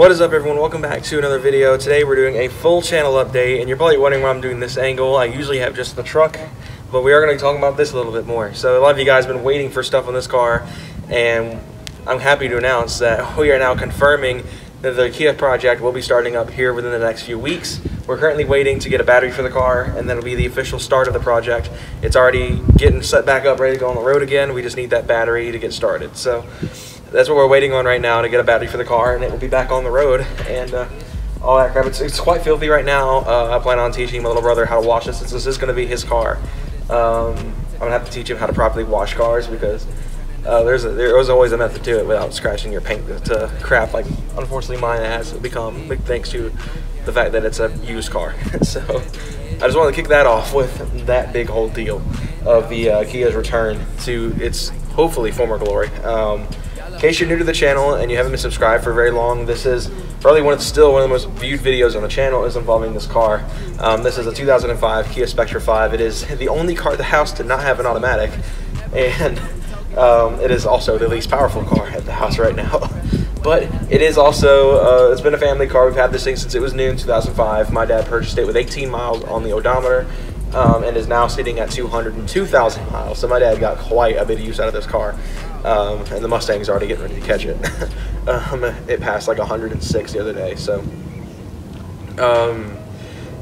What is up, everyone? Welcome back to another video. Today we're doing a full channel update, and you're probably wondering why I'm doing this angle. I usually have just the truck, but we are going to be talking about this a little bit more. So a lot of you guys have been waiting for stuff on this car, and I'm happy to announce that we are now confirming that the Kia project will be starting up here within the next few weeks. We're currently waiting to get a battery for the car, and that'll be the official start of the project. It's already getting set back up, ready to go on the road again. We just need that battery to get started. So that's what we're waiting on right now, to get a battery for the car, and it will be back on the road and all that crap. It's quite filthy right now. I plan on teaching my little brother how to wash this, since this is going to be his car. I'm going to have to teach him how to properly wash cars, because there was always a method to it without scratching your paint to crap. Like, unfortunately, mine has become, big thanks to the fact that it's a used car. So I just wanted to kick that off with that big whole deal of the Kia's return to its hopefully former glory. In case you're new to the channel and you haven't been subscribed for very long, this is probably still one of the most viewed videos on the channel is involving this car. This is a 2005 Kia Spectra 5. It is the only car at the house to not have an automatic, and it is also the least powerful car at the house right now. But it is also, it's been a family car. We've had this thing since it was new in 2005. My dad purchased it with 18 miles on the odometer, and is now sitting at 202,000 miles. So my dad got quite a bit of use out of this car. And the Mustang's already getting ready to catch it. It passed like 106 the other day. So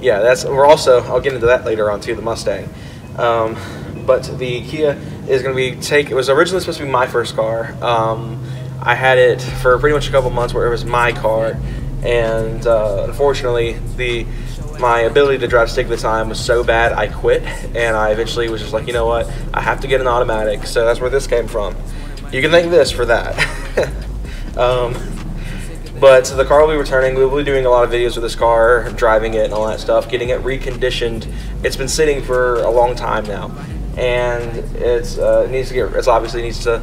yeah, I'll get into that later on too, the Mustang. But the Kia is going to be it was originally supposed to be my first car. I had it for pretty much a couple months where it was my car, and unfortunately my ability to drive stick at the time was so bad I quit, and I eventually was just like, you know what, I have to get an automatic. So that's where this came from. You can thank this for that. But the car will be returning. We'll be doing a lot of videos with this car, driving it and all that stuff, getting it reconditioned. It's been sitting for a long time now, and it obviously needs to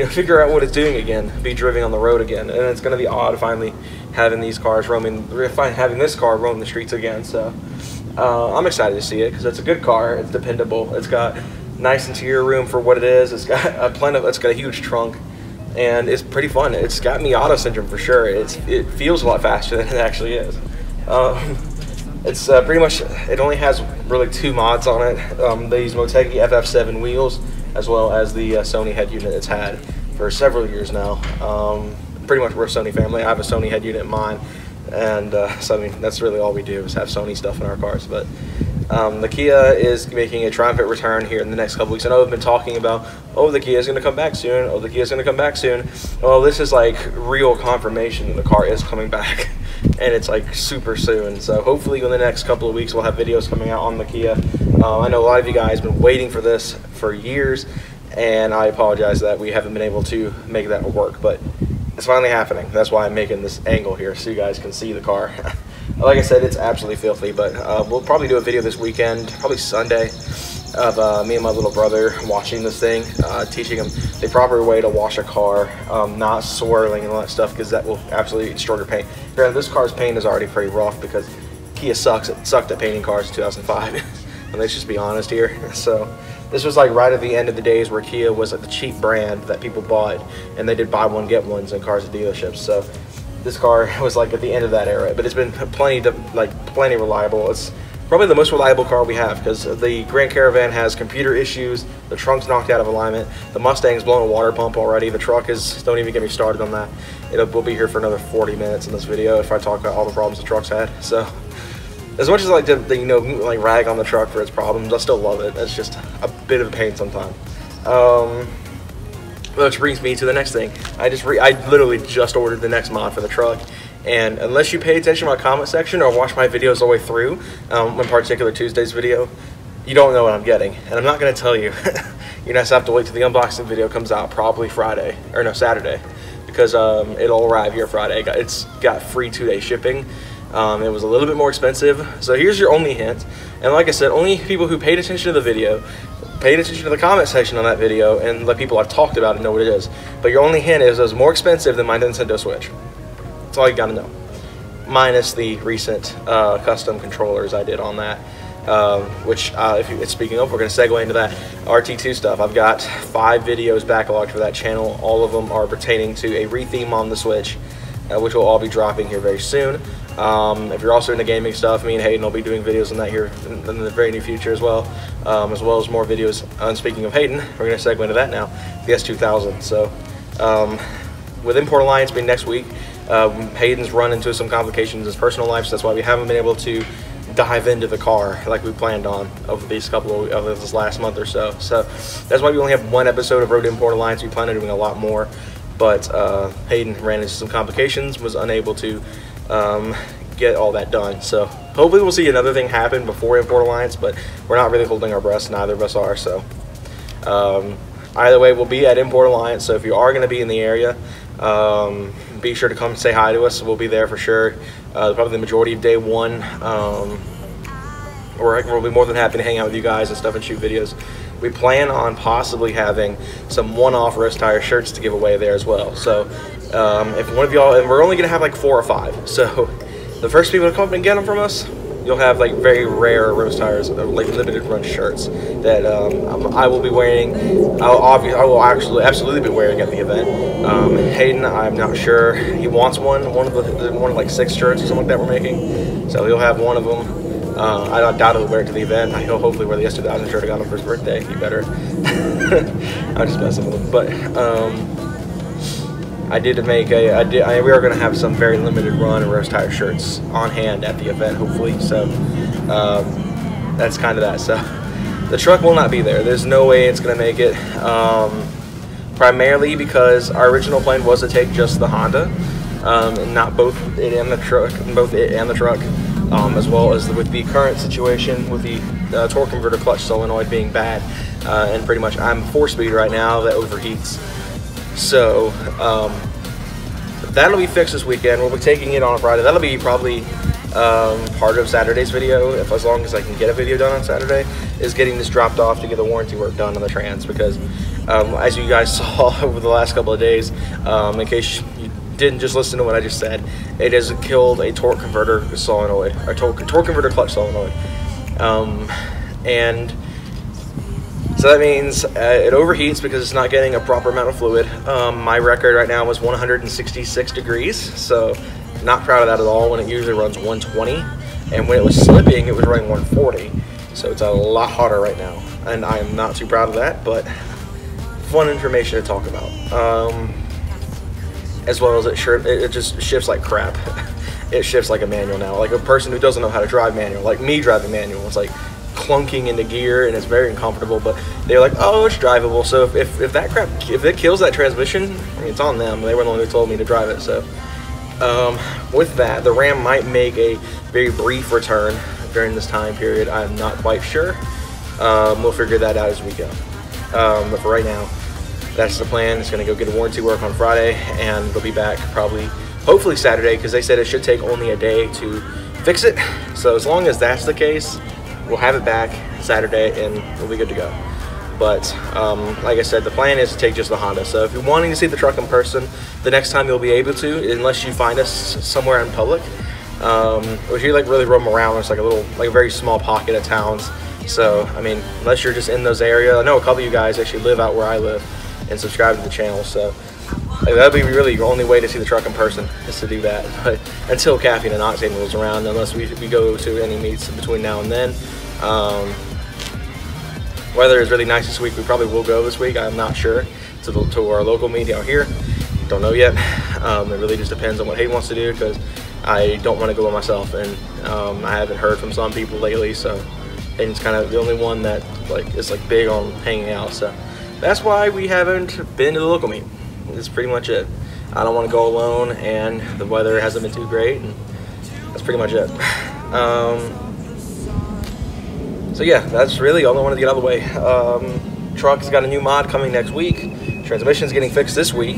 figure out what it's doing again, be driven on the road again. And it's going to be odd finally having these cars having this car roam the streets again. So I'm excited to see it, because it's a good car. It's dependable. It's got nice interior room for what it is. It's got a huge trunk, and it's pretty fun. It's got Miata syndrome for sure. It feels a lot faster than it actually is. It's pretty much, it only has really two mods on it. They use Motegi FF7 wheels, as well as the Sony head unit it's had for several years now. Pretty much we're a Sony family. I have a Sony head unit in mine, and so I mean, that's really all we do is have Sony stuff in our cars. But the Kia is making a triumphant return here in the next couple weeks. I know I've been talking about, oh, the Kia is going to come back soon. Oh, the Kia is going to come back soon. Well, this is like real confirmation that the car is coming back, and it's like super soon. So hopefully in the next couple of weeks we'll have videos coming out on the Kia. I know a lot of you guys have been waiting for this for years, and I apologize that we haven't been able to make that work, but it's finally happening. That's why I'm making this angle here, so you guys can see the car. Like I said, it's absolutely filthy, but we'll probably do a video this weekend, probably Sunday, of me and my little brother washing this thing, teaching him the proper way to wash a car, not swirling and all that stuff, because that will absolutely destroy your paint. Granted, this car's paint is already pretty rough, because Kia sucked at painting cars in 2005, and let's just be honest here. So this was like right at the end of the days where Kia was like the cheap brand that people bought, and they did buy one get ones in cars at dealerships. So this car was like at the end of that era, but it's been plenty reliable. It's probably the most reliable car we have, because the Grand Caravan has computer issues, the trunk's knocked out of alignment, the Mustang's blown a water pump already, the truck is, don't even get me started on that. We'll be here for another 40 minutes in this video if I talk about all the problems the truck's had. So as much as I like to rag on the truck for its problems, I still love it. It's just a bit of a pain sometimes. Which brings me to the next thing. I literally just ordered the next mod for the truck, and unless you pay attention to my comment section or watch my videos all the way through, in particular Tuesday's video, you don't know what I'm getting, and I'm not going to tell you. You just have to wait till the unboxing video comes out, probably Saturday, because it'll arrive here Friday. It's got free 2-day shipping. It was a little bit more expensive, so here's your only hint. And like I said, only people who paid attention to the video, paid attention to the comment section on that video, and the people I've talked about it know what it is. But your only hint is it was more expensive than my Nintendo Switch. That's all you gotta know. Minus the recent custom controllers I did on that. Which, speaking of, we're going to segue into that RT2 stuff. I've got 5 videos backlogged for that channel. All of them are pertaining to a retheme on the Switch. which will all be dropping here very soon. If you're also into gaming stuff, me and Hayden will be doing videos on that here in the very near future as well as more videos. And speaking of Hayden, we're going to segue into that now, the S2000. So with Import Alliance being next week, Hayden's run into some complications in his personal life, so that's why we haven't been able to dive into the car like we planned on over these this last month or so. So that's why we only have one episode of Road to Import Alliance. We plan on doing a lot more, but Hayden ran into some complications, was unable to get all that done. So hopefully we'll see another thing happen before Import Alliance, but we're not really holding our breath, neither of us are. So either way, we'll be at Import Alliance, so if you are going to be in the area, be sure to come say hi to us. We'll be there for sure. Probably the majority of day one. We'll be more than happy to hang out with you guys and stuff and shoot videos. We plan on possibly having some one-off Roast Tire shirts to give away there as well. So if one of y'all, and we're only going to have like 4 or 5. So the first people to come up and get them from us, you'll have like very rare Roast Tires, like limited run shirts that I will be wearing. I will actually absolutely be wearing at the event. Hayden, I'm not sure. He wants one of like 6 shirts or something like that we're making. So he'll have one of them. I doubt he'll wear it to the event. He'll hopefully wear the S2000 shirt I got him for his birthday. He better. I'm just messing with him. But I did make we are going to have some very limited run of Roast Tire shirts on hand at the event, hopefully. So that's kind of that. So the truck will not be there. There's no way it's going to make it. Primarily because our original plan was to take just the Honda, and not both it and the truck, as well as with the current situation with the torque converter clutch solenoid being bad, and pretty much I'm 4-speed right now that overheats. So that'll be fixed this weekend. We'll be taking it on a Friday. That'll be probably part of Saturday's video, as long as I can get a video done on Saturday, is getting this dropped off to get the warranty work done on the trans, because as you guys saw over the last couple of days, in case you didn't just listen to what I just said, it has killed a torque converter solenoid, or torque converter clutch solenoid, and so that means it overheats because it's not getting a proper amount of fluid. My record right now was 166 degrees, so not proud of that at all when it usually runs 120, and when it was slipping it was running 140, so it's a lot hotter right now, and I am not too proud of that, but fun information to talk about. As well as it just shifts like crap. It shifts like a manual now, like a person who doesn't know how to drive manual, like me driving manual. It's like clunking into gear and it's very uncomfortable, but they're like, oh, it's drivable. So if that crap, if it kills that transmission, I mean, it's on them. They were the one who told me to drive it. So with that, the Ram might make a very brief return during this time period. I'm not quite sure. We'll figure that out as we go. But for right now, that's the plan. It's going to go get a warranty work on Friday, and they'll be back probably, hopefully Saturday, because they said it should take only a day to fix it. So as long as that's the case, we'll have it back Saturday and we'll be good to go. But like I said, the plan is to take just the Honda. So if you're wanting to see the truck in person, the next time you'll be able to, unless you find us somewhere in public, if you like really roam around, there's like a very small pocket of towns. So I mean, unless you're just in those areas, I know a couple of you guys actually live out where I live and subscribe to the channel, so that'll be really the only way to see the truck in person, is to do that. But until Caffeine and Octane rolls around, unless we go to any meets between now and then. Weather is really nice this week. We probably will go this week. I'm not sure, to our local meet out here. Don't know yet. It really just depends on what Hayden wants to do, because I don't want to go by myself, and I haven't heard from some people lately, so Hayden's kind of the only one that is big on hanging out. So that's why we haven't been to the local meet. That's pretty much it. I don't want to go alone, and the weather hasn't been too great, and that's pretty much it. So yeah, that's really all I wanted to get out of the way. Truck's got a new mod coming next week. Transmission's getting fixed this week.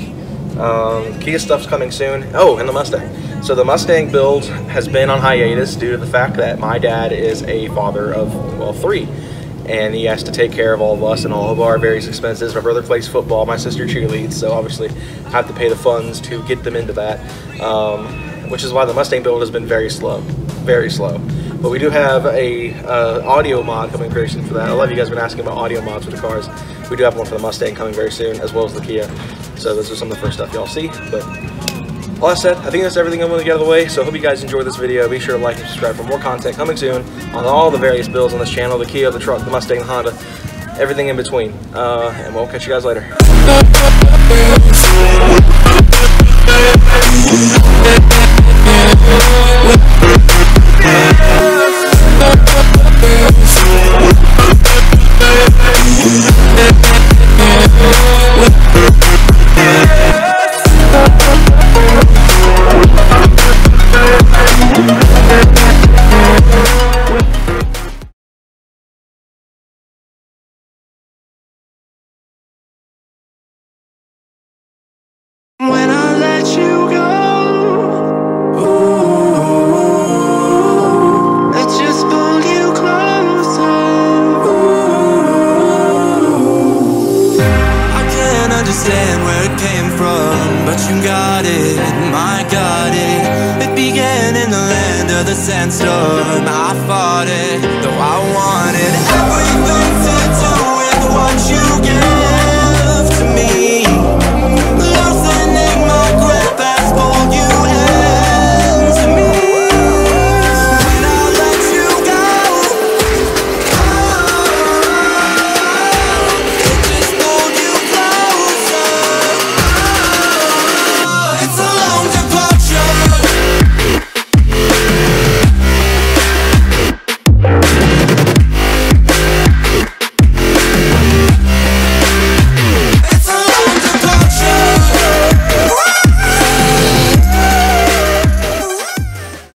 Kia stuff's coming soon. Oh, and the Mustang. So the Mustang build has been on hiatus due to the fact that my dad is a father of, well, 3. And he has to take care of all of us and all of our various expenses. My brother plays football, my sister cheerleads, so obviously I have to pay the funds to get them into that, which is why the Mustang build has been very slow, very slow. But we do have a audio mod coming very soon for that. A lot of you guys have been asking about audio mods for the cars. We do have one for the Mustang coming very soon, as well as the Kia. So this is some of the first stuff y'all see. But all that said, I think that's everything I'm going to get out of the way, so I hope you guys enjoyed this video. Be sure to like and subscribe for more content coming soon on all the various builds on this channel, the Kia, the truck, the Mustang, the Honda, everything in between. And we'll catch you guys later. When I let you go, ooh, I just pulled you closer. Ooh, I can't understand where it came from, but you got it, I got it. It began in the land of the sandstorm. I fought it, though I wanted everything to